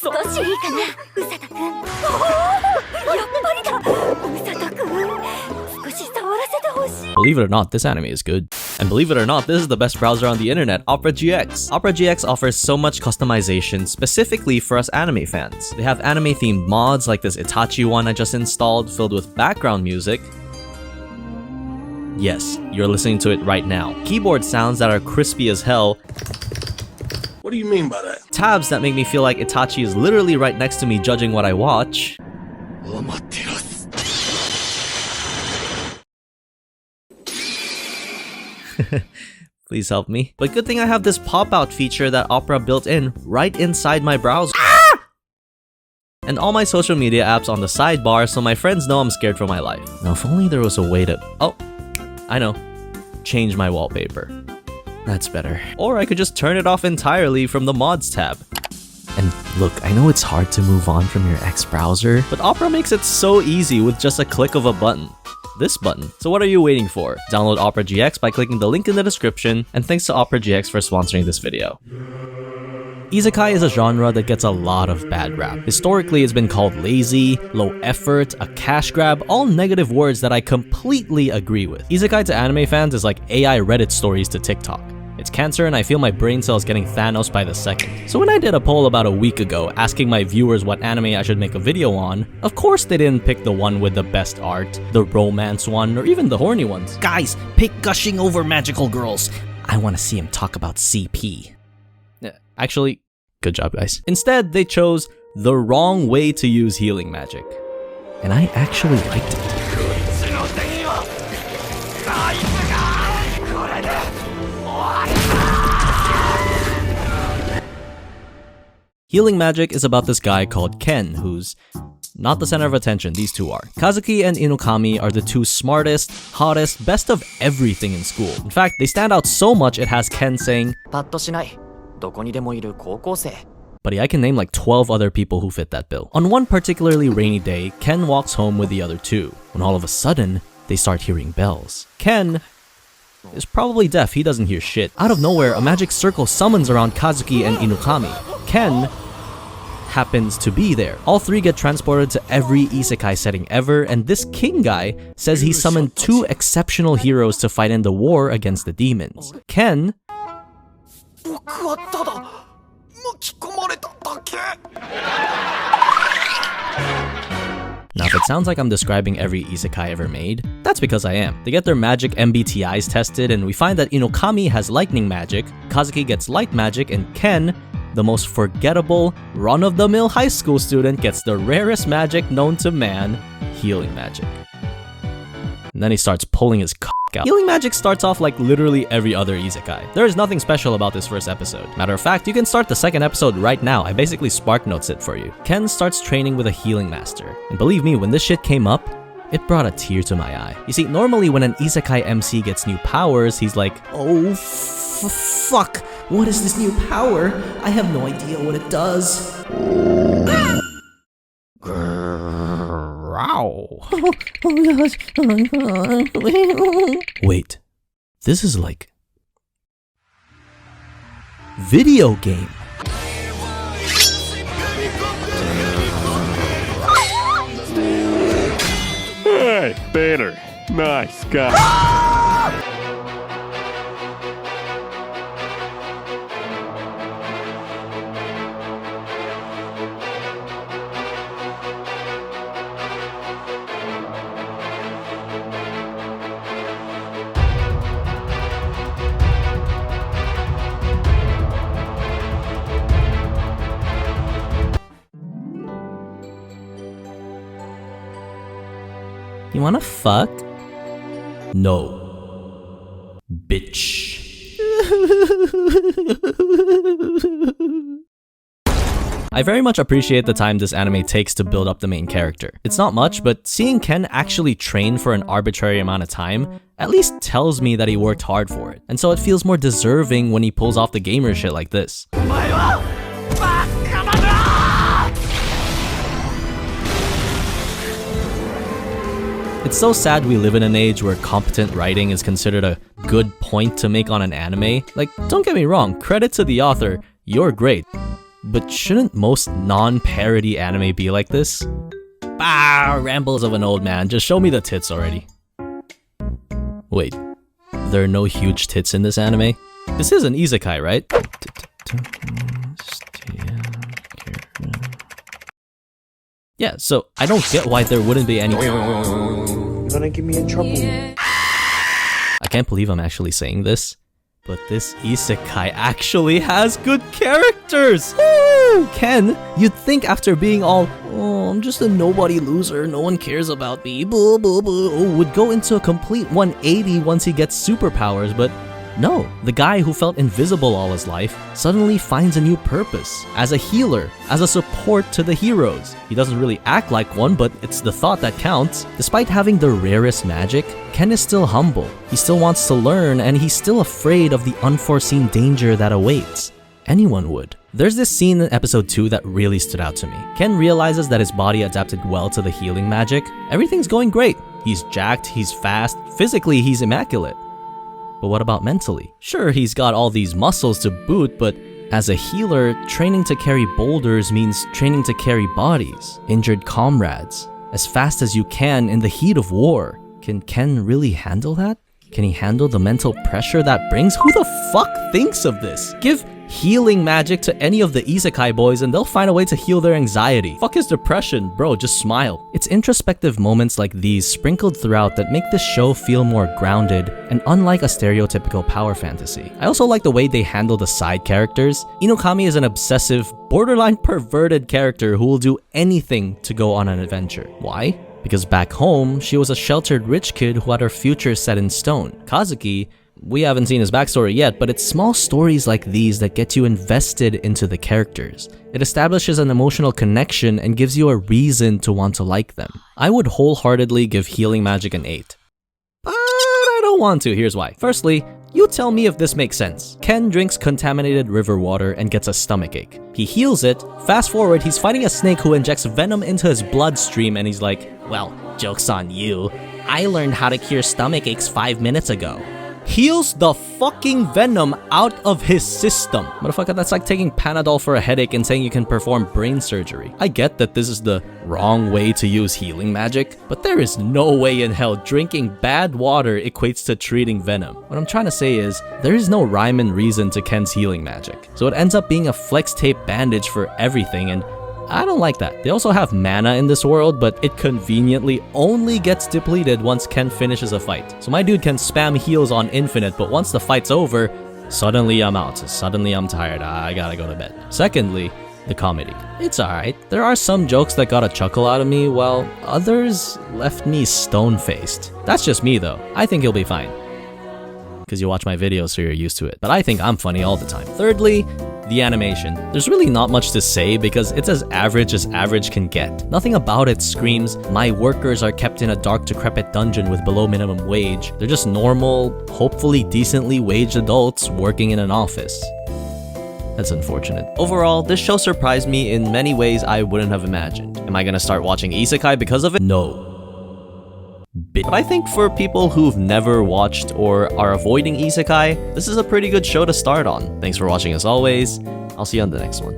少しいいかな、うさたくん。おお、やっぱりだ、うさたくん。少し触らせてほしい。 Believe it or not, this anime is good. And believe it or not, this is the best browser on the internet, OperaGX. OperaGX offers so much customization specifically for us anime fans. They have anime-themed mods like this Itachi one I just installed, filled with background music. Yes, you're listening to it right now. Keyboard sounds that are crispy as hell. What do you mean by that? Tabs that make me feel like Itachi is literally right next to me judging what I watch. Please help me. But good thing I have this pop-out feature that Opera built in right inside my browser. And all my social media apps on the sidebar so my friends know I'm scared for my life. Now if only there was a way to... Oh, I know. Change my wallpaper. That's better. Or I could just turn it off entirely from the mods tab. And look, I know it's hard to move on from your ex browser, but Opera makes it so easy with just a click of a button. This button. So what are you waiting for? Download OperaGX by clicking the link in the description, and thanks to OperaGX for sponsoring this video. Isekai is a genre that gets a lot of bad rap. Historically, it's been called lazy, low effort, a cash grab, all negative words that I completely agree with. Isekai to anime fans is like AI Reddit stories to TikTok. It's cancer and I feel my brain cells getting Thanos by the second. So when I did a poll about a week ago asking my viewers what anime I should make a video on, of course they didn't pick the one with the best art, the romance one, or even the horny ones. Guys, pick gushing over magical girls. I want to see him talk about CP. Actually, good job guys. Instead, they chose the wrong way to use healing magic. And I actually liked it. Healing magic is about this guy called Ken, who's not the center of attention. These two are. Kazuki and Inokami are the two smartest, hottest, best of everything in school. In fact, they stand out so much it has Ken saying, "Buddy, I can name like 12 other people who fit that bill." On one particularly rainy day, Ken walks home with the other two, when all of a sudden, they start hearing bells. Ken is probably deaf, he doesn't hear shit. Out of nowhere, a magic circle summons around Kazuki and Inokami. Ken happens to be there. All three get transported to every isekai setting ever, and this king guy says he summoned two exceptional heroes to fight in the war against the demons. Ken... Now if it sounds like I'm describing every isekai ever made, that's because I am. They get their magic MBTIs tested and we find that Inokami has lightning magic, Kazuki gets light magic, and Ken, the most forgettable, run-of-the-mill high school student, gets the rarest magic known to man, healing magic. And then he starts pulling his cock out. Healing magic starts off like literally every other isekai. There is nothing special about this first episode. Matter of fact, you can start the second episode right now. I basically spark notes it for you. Ken starts training with a healing master. And believe me, when this shit came up, it brought a tear to my eye. You see, normally when an isekai MC gets new powers, he's like, "Oh, fuck, what is this new power? I have no idea what it does." Wait, this is like... video game. Hey, better. Nice guy. You wanna fuck? No. Bitch. I very much appreciate the time this anime takes to build up the main character. It's not much, but seeing Ken actually train for an arbitrary amount of time at least tells me that he worked hard for it. And so it feels more deserving when he pulls off the gamer shit like this. It's so sad we live in an age where competent writing is considered a good point to make on an anime. Like, don't get me wrong, credit to the author, you're great. But shouldn't most non-parody anime be like this? Bah, rambles of an old man, just show me the tits already. Wait, there are no huge tits in this anime? This is an isekai, right? Yeah, so I don't get why there wouldn't be any. You're gonna get me in trouble. I can't believe I'm actually saying this, but this isekai actually has good characters! Woo! Ken, you'd think after being all, oh, I'm just a nobody loser, no one cares about me, boo boo boo, would go into a complete 180 once he gets superpowers, but no, the guy who felt invisible all his life suddenly finds a new purpose as a healer, as a support to the heroes. He doesn't really act like one, but it's the thought that counts. Despite having the rarest magic, Ken is still humble. He still wants to learn, and he's still afraid of the unforeseen danger that awaits. Anyone would. There's this scene in episode 2 that really stood out to me. Ken realizes that his body adapted well to the healing magic. Everything's going great. He's jacked, he's fast, physically he's immaculate. But what about mentally? Sure, he's got all these muscles to boot, but as a healer, training to carry boulders means training to carry bodies, injured comrades, as fast as you can in the heat of war. Can Ken really handle that? Can he handle the mental pressure that brings? Who the fuck thinks of this? Give healing magic to any of the isekai boys and they'll find a way to heal their anxiety. Fuck his depression, bro, just smile. It's introspective moments like these sprinkled throughout that make this show feel more grounded and unlike a stereotypical power fantasy. I also like the way they handle the side characters. Inokami is an obsessive, borderline perverted character who will do anything to go on an adventure. Why? Because back home, she was a sheltered rich kid who had her future set in stone. Kazuki, we haven't seen his backstory yet, but it's small stories like these that get you invested into the characters. It establishes an emotional connection and gives you a reason to want to like them. I would wholeheartedly give healing magic an 8. But I don't want to, here's why. Firstly, you tell me if this makes sense. Ken drinks contaminated river water and gets a stomachache. He heals it. Fast forward, he's fighting a snake who injects venom into his bloodstream and he's like, well, joke's on you. I learned how to cure stomachaches 5 minutes ago. Heals the fucking venom out of his system. Motherfucker, that's like taking Panadol for a headache and saying you can perform brain surgery. I get that this is the wrong way to use healing magic, but there is no way in hell drinking bad water equates to treating venom. What I'm trying to say is, there is no rhyme and reason to Ken's healing magic. So it ends up being a flex tape bandage for everything, and I don't like that. They also have mana in this world, but it conveniently only gets depleted once Ken finishes a fight. So my dude can spam heals on infinite, but once the fight's over, suddenly I'm out. Suddenly I'm tired. I gotta go to bed. Secondly, the comedy. It's alright. There are some jokes that got a chuckle out of me, while others left me stone-faced. That's just me though. I think he'll be fine. Because you watch my videos so you're used to it. But I think I'm funny all the time. Thirdly, the animation. There's really not much to say because it's as average can get. Nothing about it screams, my workers are kept in a dark, decrepit dungeon with below minimum wage. They're just normal, hopefully decently waged adults working in an office. That's unfortunate. Overall, this show surprised me in many ways I wouldn't have imagined. Am I gonna start watching Isekai because of it? No. But I think for people who've never watched or are avoiding Isekai, this is a pretty good show to start on. Thanks for watching as always. I'll see you on the next one.